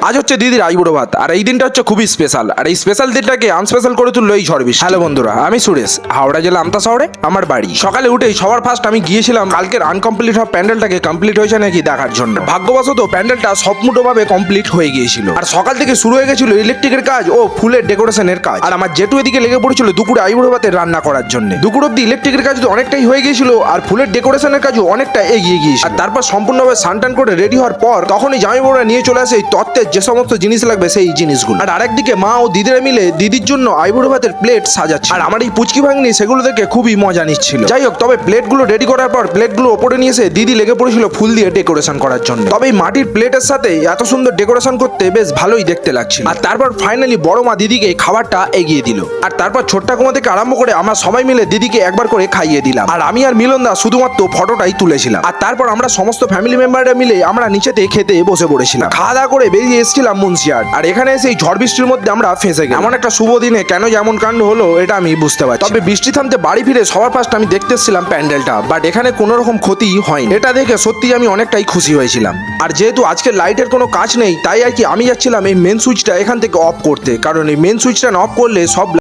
আজ হচ্ছে দিদির আইবুড়ো ভাত, আর এই দিনটা হচ্ছে খুবই স্পেশাল, আর এই স্পেশাল দিনটাকে আনস্পেশাল করে তুললো এই ঝড় বৃষ্টি। হ্যালো বন্ধুরা, আমি সুরেশ, হাওড়া জেলা আমতা শহরে আমার বাড়ি। সকালে উঠেই সবার ফার্স্ট আমি গিয়েছিলাম কালকের আনকমপ্লিট হওয়া প্যান্ডেলটাকে কমপ্লিট হয়েছে নাকি দেখার জন্য। ভাগ্যবশত প্যান্ডেলটা সম্পূর্ণভাবে কমপ্লিট হয়ে গিয়েছিল, আর সকাল থেকে শুরু হয়ে গেছিল ইলেকট্রিকের কাজ ও ফুলের ডেকোরেশনের কাজ। আর আমার জেঠু এদিকে লেগে পড়েছিল দুপুরে আইবুড়ো ভাতের রান্না করার জন্য। দুপুর অব্দি ইলেকট্রিকের কাজ তো অনেকটাই হয়ে গিয়েছিল, আর ফুলের ডেকোরেশনের কাজও অনেকটা এগিয়ে গিয়েছিল। আর তারপর সম্পূর্ণভাবে স্নান করে রেডি হওয়ার পর তখনই জামাইবাবুরা নিয়ে চলে আসে এই তত্ত্বের যে সমস্ত জিনিস লাগবে সেই জিনিসগুলো। আর আরেকদিকে মা ও দিদিরা মিলে দিদির জন্য আইবুড়ো ভাতের প্লেট সাজাচ্ছে, আর আমার এই পুচকি ভাঙনি সেগুলো দেখে খুবই মজা নিচ্ছিল। যাই হোক, তবে প্লেটগুলো রেডি করার পর প্লেটগুলো ওপরে নিয়ে এসে দিদি লেগে পড়েছিল ফুল দিয়ে ডেকোরেশন করার জন্য। তবে এই মাটির প্লেটের সাথে এত সুন্দর ডেকোরেশন করতে বেশ ভালোই দেখতে লাগছিল। আর তারপর ফাইনালি বড় মা দিদিকে খাবারটা এগিয়ে দিল, আর তারপর ছোট্টা কুমা থেকে আরম্ভ করে আমরা সবাই মিলে দিদিকে একবার করে খাইয়ে দিলাম। আর আমি আর মিলন দা শুধুমাত্র ফটোটাই তুলেছিলাম। আর তারপর আমরা সমস্ত ফ্যামিলি মেম্বাররা মিলে আমরা নিচেতে খেতে বসে পড়েছিলাম। খাওয়া দাওয়া করে বেরিয়ে এসেছিলাম মুন্সিয়ার, আর এখানে এসে এই ঝড় বৃষ্টির মধ্যে আমরা ফেঁসে গেলাম। এমন একটা শুভ দিনে কেন যেমন কাণ্ড হলো এটা আমি বুঝতে পারছি। তবে বৃষ্টি থামতে বাড়ি ফিরে সবার ফার্স্ট আমি দেখতে এসেছিলাম প্যান্ডেলটা, বাট এখানে কোনো রকম ক্ষতি হয়নি। এটা দেখে সত্যি আমি অনেকটাই খুশি হয়েছিলাম। আর যেহেতু আজকে লাইটের কোনো কাজ নেই, তাই আর কি আমি যাচ্ছিলাম এই মেন সুইচটা এখান থেকে অফ করতে, কারণ এই মেন সুইচটা অফ করলে সব